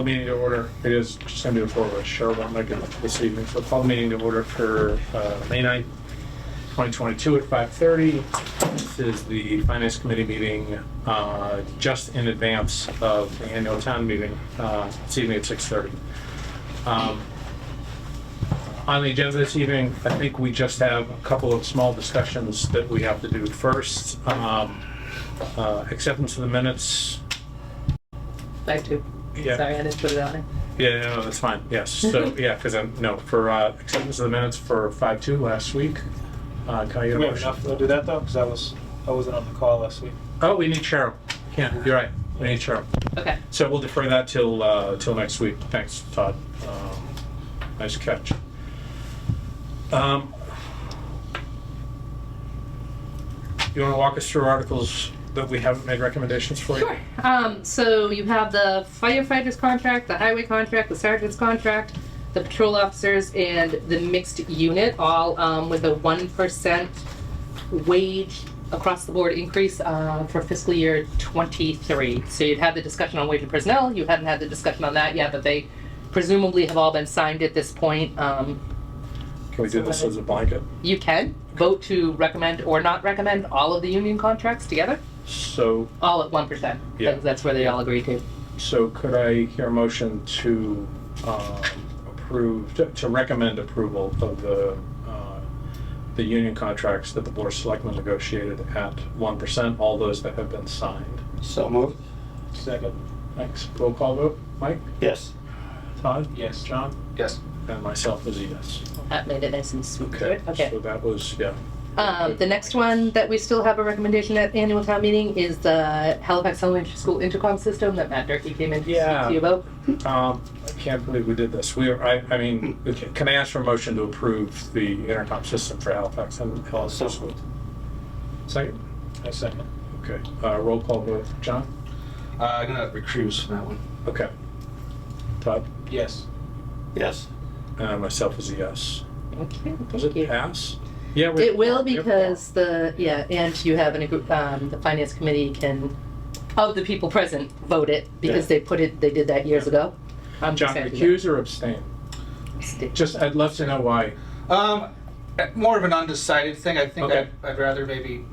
Call the meeting to order. It is just going to be before Cheryl won't make it this evening. So call the meeting to order for May 9th, 2022 at 5:30. This is the Finance Committee meeting just in advance of the annual town meeting this evening at 6:30. On the agenda this evening, I think we just have a couple of small discussions that we have to do. First, acceptance of the minutes. I do. Yeah. Sorry, I didn't put it on it. Yeah, no, that's fine. Yes. So, yeah, because for acceptance of the minutes for 5/2 last week. Can I get a Do we have motion? enough to do that though? Because I wasn't on the call last week. Oh, we need Cheryl. Yeah, you're right. We need Cheryl. Okay. So we'll defer that till next week. Thanks, Todd. Nice catch. You want to walk us through articles that we haven't made recommendations for you? Sure. So you have the firefighters contract, the highway contract, the sergeant's contract, the patrol officers, and the mixed unit, all with a 1% wage across the board increase for fiscal year 23. So you'd had the discussion on wage and personnel. You hadn't had the discussion on that yet, but they presumably have all been signed at this point. Can we do this as a blanket? You can vote to recommend or not recommend all of the union contracts together, So, all at 1%. Yeah. That's where they all agree to. so could I hear a motion to recommend approval of the union contracts that the Board of Selectmen negotiated at 1%, all those that have been signed? So moved. Second. Thanks. Roll call vote. Mike? Yes. Todd? Yes. John? Yes. And myself is a yes. That made it nice and sweet. Okay. Okay. So that was, yeah. The next one that we still have a recommendation at annual town meeting is the Halifax Elementary School Intercom system that Matt Durkee came in to speak to you about. I can't believe we did this. I mean, okay, can I ask for a motion to approve the intercom system for Halifax and So School? moved. Second? I second. Okay. Roll call vote. John? I'm gonna recuse from that one. Okay. Todd? Yes. Yes. And myself is a yes. Okay, Does thank it you. pass? Yeah. It will because and you have the finance committee can, of the people present, vote it because they did that years ago. I'm John, just recuse or abstain? Just, I'd love to know why. More of an undecided thing. I think Okay. I'd rather maybe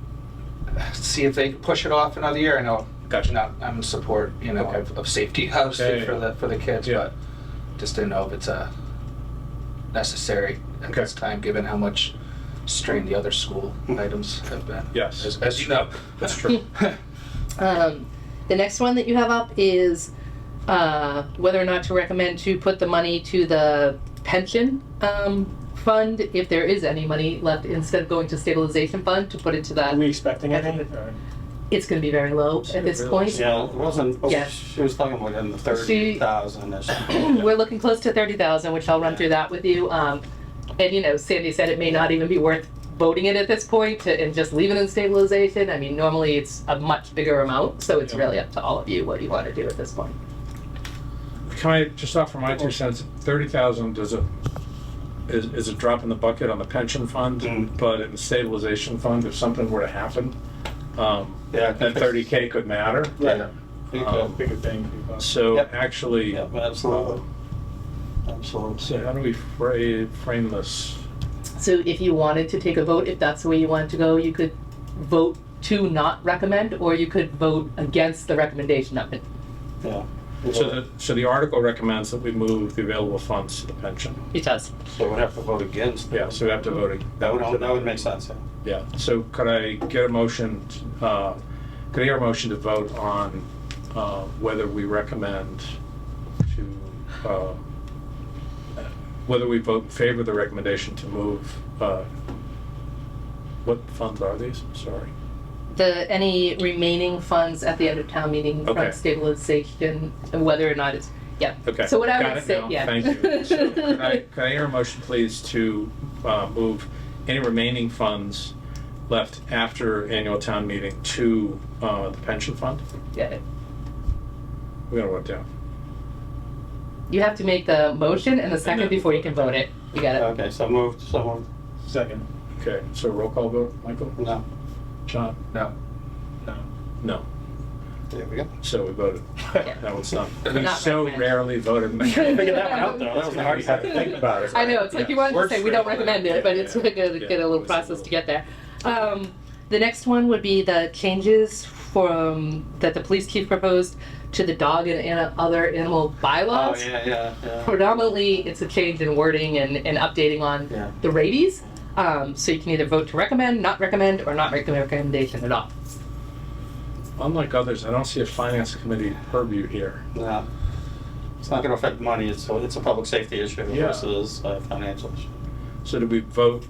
see if they can push it off another year. I know. Gotcha. I'm in support, Okay. of safety, obviously, Yeah. for the kids, Yeah. but just didn't know if it's necessary at Okay. this time, given how much strain the other school items have been. Yes. As you know. That's true. The next one that you have up is whether or not to recommend to put the money to the pension fund, if there is any money left, instead of going to stabilization fund, to put it to Are that. we expecting any? Or? It's going to be very low at this Really? point. Yeah, it wasn't. Yeah. She was talking about in the 30,000. We're looking close to 30,000, which I'll run through that with you. And Sandy said it may not even be worth voting it at this point and just leave it in stabilization. I mean, normally it's a much bigger amount, so it's really up to all of you what you want to do at this point. Can I just offer my 2 cents? 30,000 is a drop in the bucket on the pension fund, but in the stabilization fund, if something were to happen, then 30K could matter. Yeah. Bigger thing. So Yep. actually, Yeah, absolutely. Absolutely. so how do we frame this? So if you wanted to take a vote, if that's the way you wanted to go, you could vote to not recommend, or you could vote against the recommendation of it. Yeah. So the article recommends that we move the available funds to the pension. It does. So we'd have to vote against. Yeah, so we have to vote. That would make sense, yeah. Yeah, so could I get a motion, could I hear a motion to vote on whether we recommend to, whether we vote in favor of the recommendation to move, what funds are these? Sorry. Any remaining funds at the end of town meeting Okay. from stabilization, and whether or not it's, yeah. Okay. So what I Got would it say, now. yeah. Thank you. So could I hear a motion, please, to move any remaining funds left after annual town meeting to the pension fund? Yeah. We gotta write it down. You have to make the motion and the second before you can vote it. You got it. Okay, so moved. Second. Okay, so roll call vote, Michael? No. John? No. No. No. There we go. So we voted. That was done. We Not so recommend. rarely voted. Figured that one out though. That was the hardest Had thing. to think about it. I know, it's like you wanted to Works say, we for don't everybody. recommend it, but it's gonna get a little process to get there. The next one would be the changes from, that the police chief proposed to the dog and other animal Oh, bylaws. yeah. Predominantly, it's a change in wording and updating on Yeah. the rabies. So you can either vote to recommend, not recommend, or not make a recommendation at all. Unlike others, I don't see a finance committee purview here. No. It's not gonna affect money, it's a public safety issue Yeah. versus a financial issue. So do we vote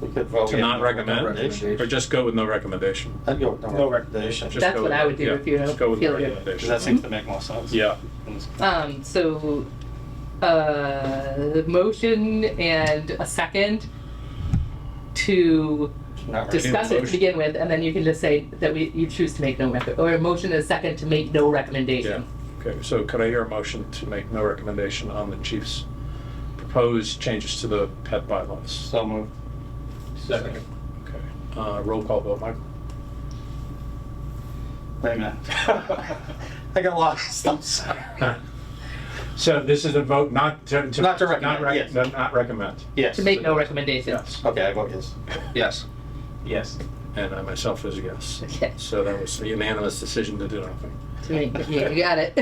We could vote. to yeah, not no recommend, recommendation. or just go with no recommendation? I'd go with No no recommendation. recommendation. Just That's go what with- I would do yeah, if you just go with feel no good. Because recommendation. that seems to make more sense. Yeah. So, motion and a second to Not discuss it to begin with, and then you can just say that you choose to make no or a motion and a second to make no Yeah. recommendation. Okay, so could I hear a motion to make no recommendation on the chief's proposed changes to the pet bylaws? So moved. Second. Okay, roll call vote, Michael? Wait a minute. I got lost, I'm sorry. So this is a vote not to. Not to recommend, yes. Not recommend. Yes. To make no recommendation. Yes. Okay, I vote yes. Yes. Yes. And I myself is a yes. Okay. So that was a unanimous decision to do nothing. To make, yeah, you got it.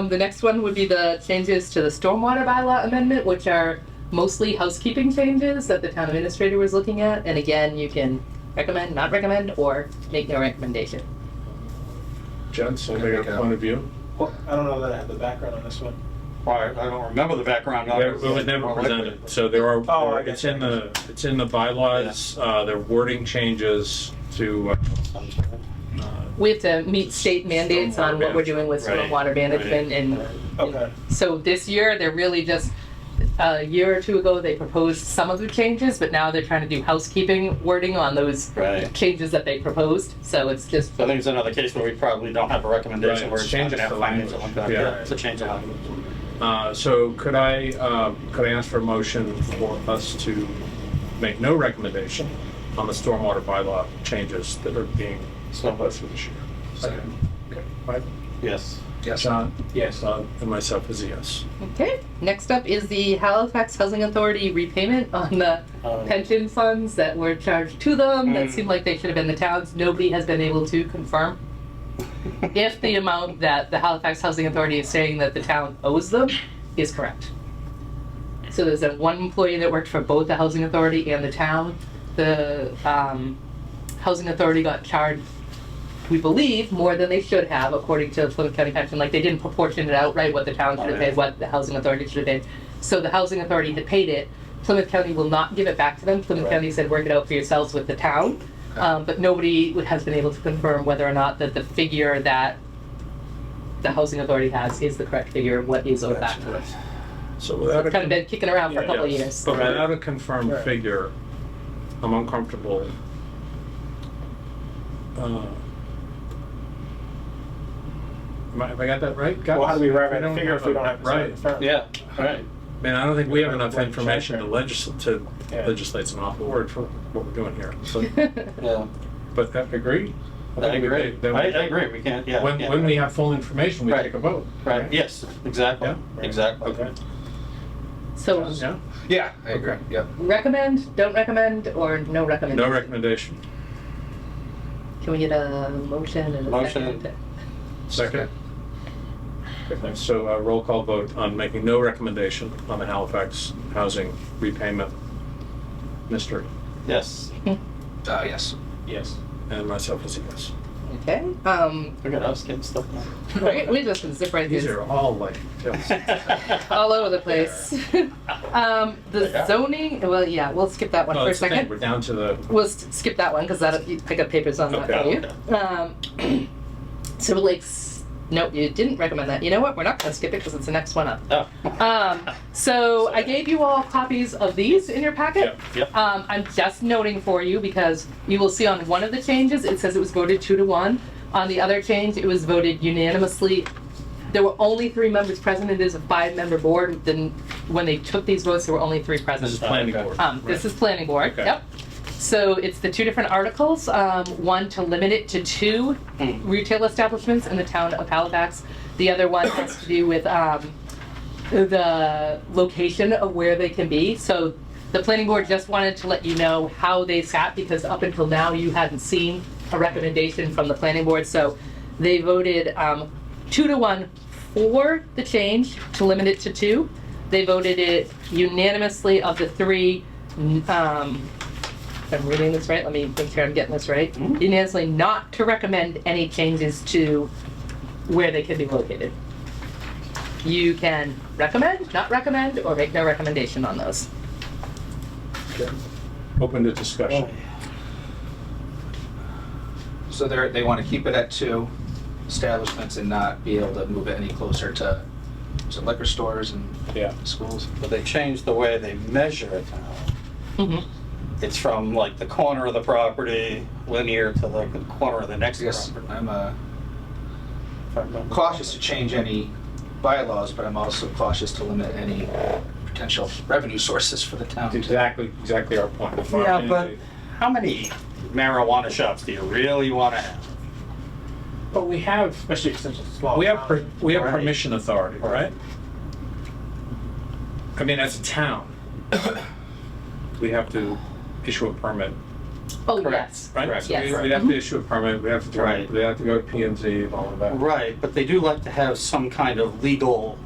The next one would be the changes to the stormwater bylaw amendment, which are mostly housekeeping changes that the town administrator was looking at. And again, you can recommend, not recommend, or make no recommendation. Gents, anybody got a point of view? Well, I don't know that I have the background on this one. Why, I don't remember the background on it. It was never presented, so there are, Oh, I it's guess. in the bylaws, there are wording changes to, We have to meet state mandates on what we're doing with Right. stormwater management and Okay. so this year, they're really just, a year or two ago, they proposed some of the changes, but now they're trying to do housekeeping wording on those Right. changes that they proposed. So it's just, So I think it's another case where we probably don't have a recommendation Right, where it's it's not changes gonna have to financial language. impact. Yeah. Yeah, it's a change of language. so could I ask for a motion for us to make no recommendation on the stormwater bylaw changes that are being proposed for this year? Second. Okay, Mike? Yes. Yes. John? Yes. And myself is a yes. okay. Next up is the Halifax Housing Authority repayment on the pension funds that were charged to them that seemed like they should have been the town's. Nobody has been able to confirm if the amount that the Halifax Housing Authority is saying that the town owes them is correct. So there's one employee that worked for both the Housing Authority and the town. The Housing Authority got charged, we believe, more than they should have, according to Plymouth County Pension. Like, they didn't proportion it out right, what the town should have paid, what the Housing Authority should have paid. So the Housing Authority had paid it. Plymouth County will not give it back to them. Plymouth Right. County said, work it out for yourselves with the town. But nobody has been able to confirm whether or not that the figure that the Housing Authority has is the correct figure of what is owed back to us. So without It's kind of been kicking around for a couple of yes, years. But without a confirmed Right. figure, I'm uncomfortable. Have I got that right, guys? Well, how do we arrive We at a don't figure if we don't have the Right. firm? Yeah, right. I mean, I don't think we have enough Like information to Yeah. legislate's an awful word for what we're doing here. So, Yeah. but agree? I agree. Then I agree, we can't, yeah. When, yeah. when we have full information, we Right. take a vote. Right, yes, exactly, Yeah. exactly. Okay. So Yeah? Yeah, I agree. Yep. recommend, don't recommend, or no recommendation? No recommendation. Can we get a motion and a Motion. second? Second? Okay, so roll call vote on making no recommendation on the Halifax housing repayment. Mr. Yes. Yes. Yes. And myself is a yes. Okay, Look at us getting stuff done. we just zip right These through are all like, all over the place. The zoning, well, yeah, we'll skip that one oh, for a that's the thing, second. we're down to the, We'll skip that one because I got papers on that Okay. for you. So like, nope, you didn't recommend that. You know what? We're not gonna skip it because it's the next one up. Oh. So I gave you all copies of these in your packet. Yep. I'm just noting for you because you will see on one of the changes, it says it was voted 2-1. On the other change, it was voted unanimously. There were only 3 members present. It is a 5-member board. Then when they took these votes, there were only 3 present. this is planning Okay. board. This is planning board, Okay. yep. So it's the two different articles, one to limit it to 2 retail establishments in the town of Halifax. The other one has to do with the location of where they can be. So the planning board just wanted to let you know how they sat, because up until now you hadn't seen a recommendation from the planning board. So they voted 2-1 for the change to limit it to 2. They voted it unanimously of the 3. If I'm reading this right, let me make sure I'm getting this right. Unanimously not to recommend any changes to where they can be located. You can recommend, not recommend, or make no recommendation on those. Okay. Open to discussion. So they want to keep it at 2 establishments and not be able to move it any closer to liquor stores and Yeah. schools. But they changed the way they measure it now. Mm-hmm. It's from like the corner of the property linear to the corner of the next I guess property. I'm If I remember. cautious to change any bylaws, but I'm also cautious to limit any potential revenue sources for the town. It's exactly our point. Yeah, but how many marijuana shops do you really want to have? But we have, Especially since it's small. we have town. Right. permission authority, right? I mean, as a town, we have to issue a permit, Oh, Correct. yes. right? Correct. So Yes. we have to issue a permit, we have to, Right. we have to go to P&Z and all of that. Right, but they do like to have some kind of legal,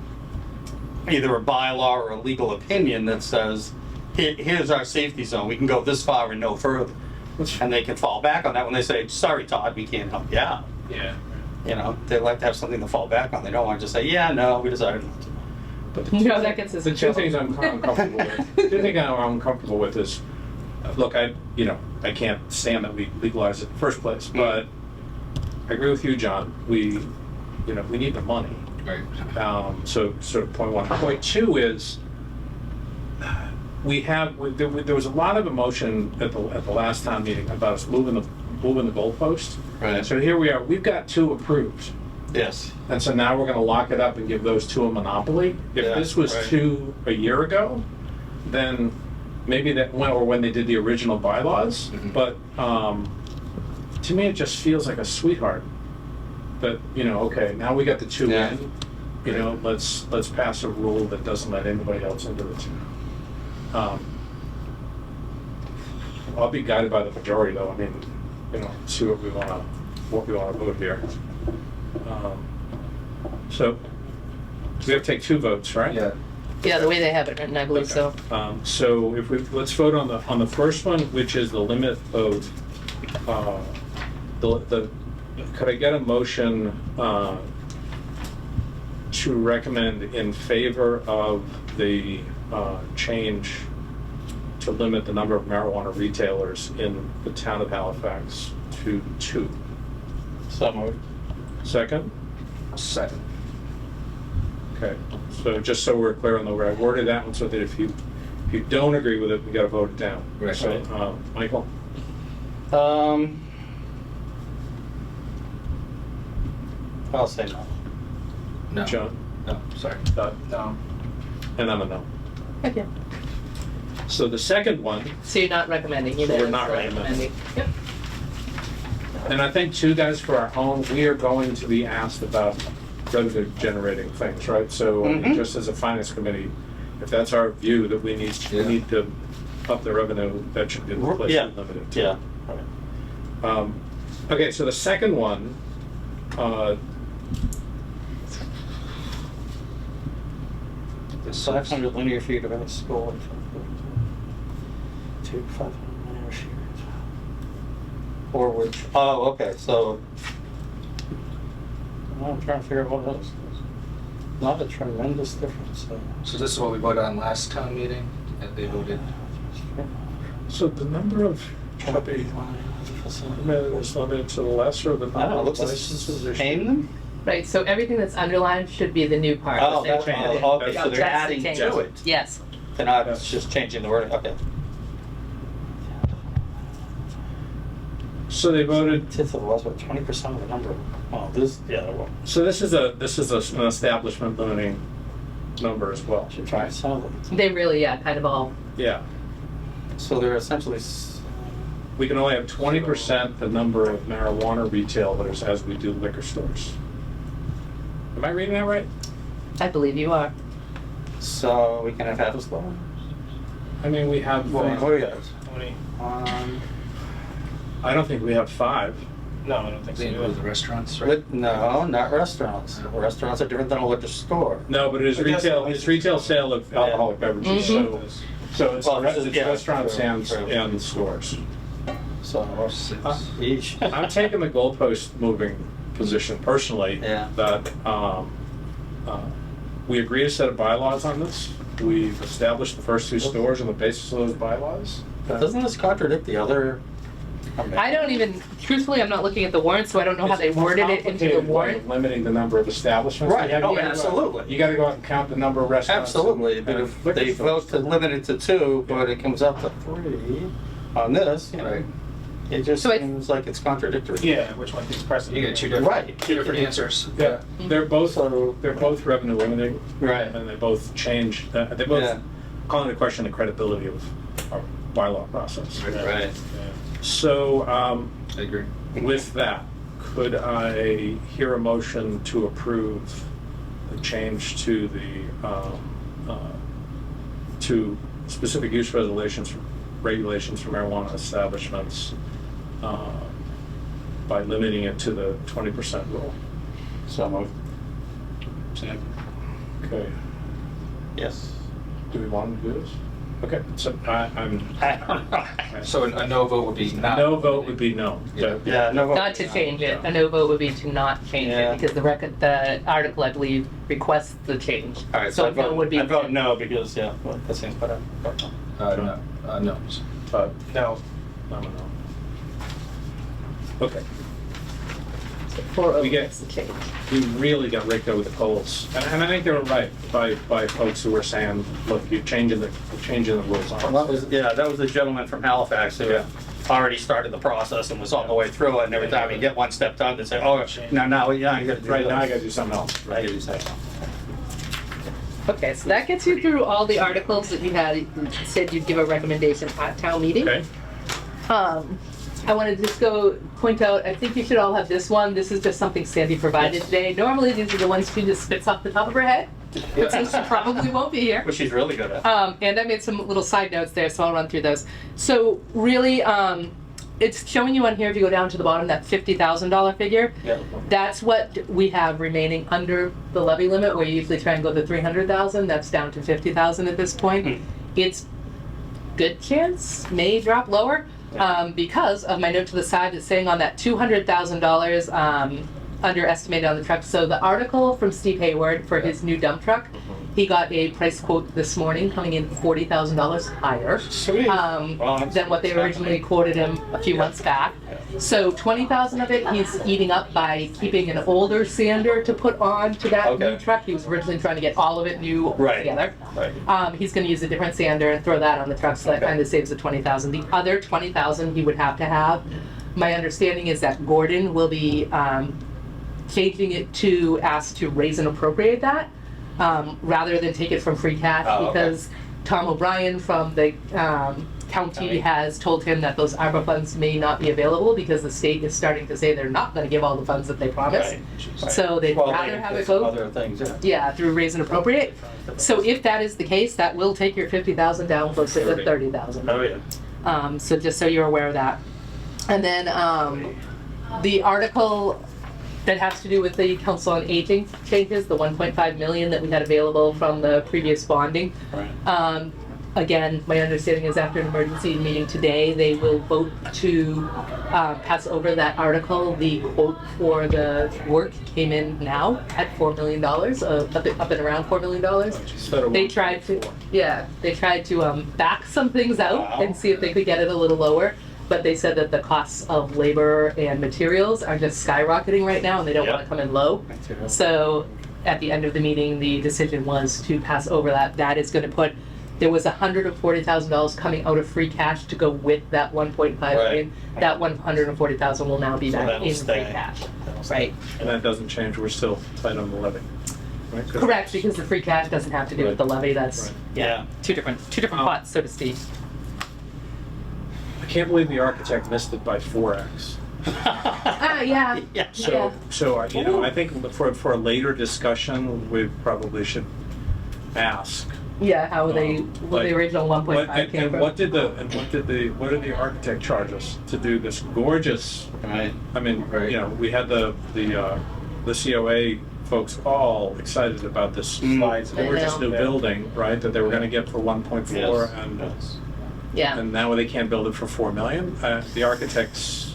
either a bylaw or a legal opinion that says, here's our safety zone, we can go this far and no further. And they can fall back on that when they say, sorry, Todd, we can't help you out. Yeah. You know, they like to have something to fall back on. They don't want to just say, yeah, no, we decided not to. But No, that gets us the in two trouble. things I'm uncomfortable with. The two things I'm uncomfortable with is, look, I can't stand that we legalized it in the first place, but I agree with you, John. We need the money. Right. So sort of point 1. Point 2 is there was a lot of emotion at the last town meeting about us moving the goalpost. Right. So here we are. We've got 2 approved. Yes. And so now we're going to lock it up and give those 2 a monopoly. If Yeah, this was right. 2 a year ago, then maybe or when they did the original bylaws. Mhm. But to me, it just feels like a sweetheart. That okay, now we got the 2 Yeah. in. Let's pass a rule that doesn't let anybody else into the town. I'll be guided by the majority, though. I mean, see what we want to vote here. So we have to take 2 votes, right? Yeah. Yeah, the way they have it written, I believe so. So let's vote on the first one, which is the limit of could I get a motion to recommend in favor of the change to limit the number of marijuana retailers in the town of Halifax to 2? So moved. Second? Second. Okay, so just so we're clear on the way I worded that one, so that if you don't agree with it, we gotta vote it down. Right. So, Michael? I'll say no. No. John? No, sorry. Todd? No. And I'm a no. Okay. So the second one, So you're not recommending, you're So we're not recommending. Yep. and I think too, guys, for our home, we are going to be asked about revenue generating things, right? So I mean, Mhm. just as a finance committee, if that's our view that we need to up the revenue, that should be the place Yeah. to limit it to. Yeah. Right. Okay, so the second one, It's 500 linear feet of any school. 500 linear feet. Or which, okay, so. I'm trying to figure out what that is. Not a tremendous difference. So this is what we voted on last town meeting, and they voted. so the number of shopping is limited to the lesser of the I don't number know, of looks like licenses it's issued. paying them? Right, so everything that's underlined should be the new part. Oh, that that's they right. added. Oh, okay, so That's they're the adding change. to it. Yes. They're not just changing the wording, okay. So they voted. Tenth of was, what, 20% of the number? Oh, this, yeah, well, So this is an establishment limiting number as well. should try to sell them. They really, kind of all. Yeah. So they're essentially, we can only have 20% the number of marijuana retailers as we do liquor stores. Am I reading that right? I believe you are. So we can have half as low. I mean, we have, What do we have? How many? I don't think we have 5. No, I don't think so. They include the restaurants, right? No, not restaurants. Restaurants are different than a liquor store. No, but it is It doesn't- retail sale of alcoholic beverages, Mhm. so it's Well, this is- yeah, restaurants true, and, true. and stores. So, each. I'm taking the goalpost moving position personally. Yeah. That we agree to set of bylaws on this. We've established the first 2 stores on the basis of those bylaws. Doesn't this contradict the other? I don't even, truthfully, I'm not looking at the warrant, so I don't know how they It's a worded it into the complicated way warrant. of limiting the number of establishments. Right, You gotta oh, go out- absolutely. You gotta go out and count the number of restaurants. Absolutely, but and if liquor they stores. vote to limit it to 2, but it comes up to 3 on this, you know, Right. it just So I- seems like it's contradictory. Yeah, which one takes precedent? You get 2 different, Right. 2 different answers. Yeah, they're both So- revenue limiting. Right. And they both change, they both Yeah. call into question the credibility of our bylaw process. Right. So, I agree. with that, could I hear a motion to approve the change to the, to specific use regulations for marijuana establishments by limiting it to the 20% rule? So moved. Okay, Yes. do we want to do this? Okay, so I'm, So a no vote would be not. no vote would be no. Yeah. Yeah, no vote. Not to change it. A no vote would be to not change Yeah. it because the article, I believe, requests the change. All right, So so a no would be. I vote no because, yeah, well, that seems better. No, no. But No. I'm a no. Okay, For We get- the change. we really got raked over the coals, and I think they were right by folks who were saying, look, you're changing the rules on Well, us. that was the gentleman from Halifax who Yeah. already started the process and was all the way through it, and every time you get one step done, they say, oh, no, yeah, you gotta do Right now, I this. gotta do something else. Right, you say. Okay, so that gets you through all the articles that you had, you said you'd give a recommendation at town meeting. Okay, I want to just go point out, I think you should all have this one. This is just something Sandy provided today. Normally, these are the ones she just spits off the top of her head, but since she probably won't be here. Which she's really good at. And I made some little side notes there, so I'll run through those. So really, it's showing you on here, if you go down to the bottom, that $50,000 figure. Yeah. That's what we have remaining under the levy limit, where you usually try and go to 300,000. That's down to 50,000 at this point. It's good chance may drop lower because of my note to the side that's saying on that $200,000 underestimated on the truck. So the article from Steve Hayward for his new dump truck, he got a price quote this morning coming in $40,000 higher Sweet. than what they originally quoted him a few months back. So 20,000 of it he's eating up by keeping an older sander to put on to that new Okay. truck. He was originally trying to get all of it new Right. together. Right. He's going to use a different sander and throw that on the truck, so that Okay. kind of saves the 20,000. The other 20,000 he would have to have. My understanding is that Gordon will be changing it to ask to raise and appropriate that rather than take it from free cash Oh, okay. because Tom O'Brien from the county has told him that those ARPA funds may not be available because the state is starting to say they're not going to give all the funds that they promised. Right. So they'd Well, rather they- have it there's go. Other things, yeah. Yeah, through raise and appropriate. So if that is the case, that will take your 50,000 down closer to 30,000. Oh, yeah. So just so you're aware of that. And then the article that has to do with the Council on Aging changes, the 1.5 million that we had available from the previous bonding. Right. Again, my understanding is after an emergency meeting today, they will vote to pass over that article. The quote for the work came in now at $4 million, up and around $4 million. They tried to back some things out and see if they could get it a little lower. But they said that the costs of labor and materials are just skyrocketing right now and they don't want to come in low. So at the end of the meeting, the decision was to pass over that. That is going to put, there was $140,000 coming out of free cash to go with that 1.5 million. That 140,000 will now be So back that'll in stay. free cash. Right. And that doesn't change, we're still tight on the levy. Right? 'Cause- Correct, because the free cash doesn't have to do with the levy. That's Right. Yeah. two different pots, so to speak. can't believe the architect missed it by 4x. Yeah. Yeah. So, you know, I think for a later discussion, we probably should ask. Yeah, how were they, Like, the original 1.5 came And from? what did the architect charge us to do this gorgeous? Right. I mean, Right. you know, we had the COA folks all excited about this Slides. gorgeous new Yeah. building, right? That they were going to get for 1.4, Yes. and Yes. Yeah. and now they can't build it for 4 million. The architects.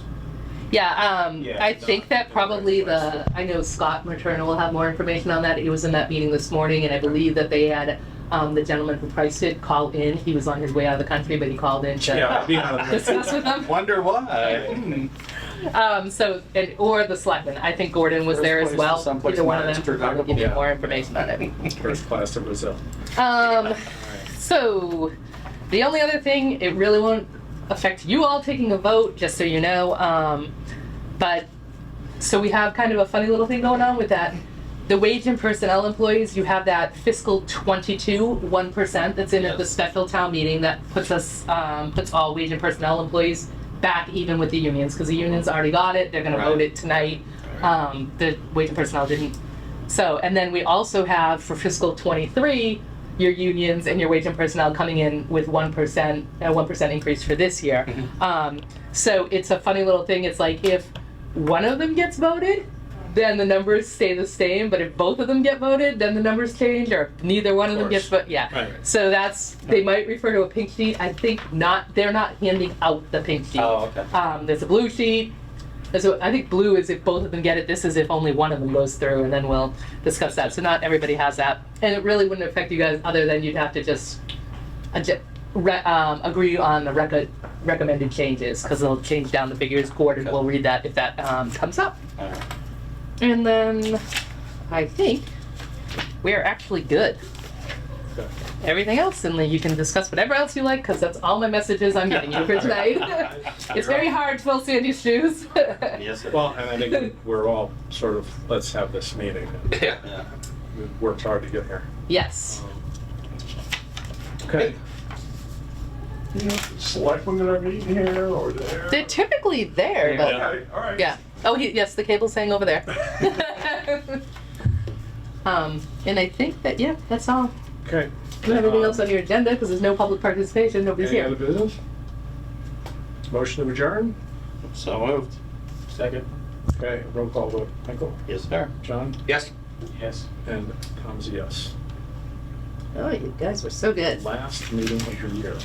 Yeah, Yeah, I think that probably I know Scott Materna will have more information on that. He was in that meeting this morning, and I believe that they had the gentleman who priced it call in. He was on his way out of the country, but he called in to Yeah, I'd be out of the discuss with them. Wonder why. Or the selectman. I think Gordon was First there as place well. to someplace Either one more of them could probably give you Yeah. more information on it. first class to Brazil. So, the only other thing, it really won't affect you all taking a vote, just so you know. But, so we have kind of a funny little thing going on with that. The wage and personnel employees, you have that fiscal 22, 1% that's in at the special town meeting that puts all wage and personnel employees back even with the unions, because the unions already got it, they're gonna vote Right. it tonight. The wage and personnel didn't. So, and then we also have for fiscal 23, your unions and your wage and personnel coming in with 1%, a 1% increase for this year. So it's a funny little thing. It's like if one of them gets voted, then the numbers stay the same. But if both of them get voted, then the numbers change. Or if neither one of them gets voted, yeah. Right. So they might refer to a pink sheet. I think not. They're not handing out the pink sheet. Oh, okay. There's a blue sheet. So I think blue is if both of them get it. This is if only one of them goes through, and then we'll discuss that. So not everybody has that, and it really wouldn't affect you guys other than you'd have to just agree on the recommended changes, because they'll change down the figures. Gordon will read that if that comes up. All right. And then I think we're actually good. Okay. Everything else, and then you can discuss whatever else you like, because that's all my messages I'm getting you for tonight. It's very hard to fill Sandy's shoes. Yes, sir. Well, and I think we're all sort of, let's have this meeting. Yeah. Yeah. We've worked hard to get here. Yes. Okay. Selectmen that are meeting here or there? They're typically there, but Okay, all right. yeah. Oh, yes, the cable's hanging over there. And I think that, yeah, that's all. Okay. You don't have anything else on your agenda, because there's no public participation, nobody's Any other here. business? Motion to adjourn? So moved. Second. Okay, roll call vote. Michael? Yes, sir. John? Yes. Yes. And Tom's a yes. Oh, you guys were so good. Last meeting of the year.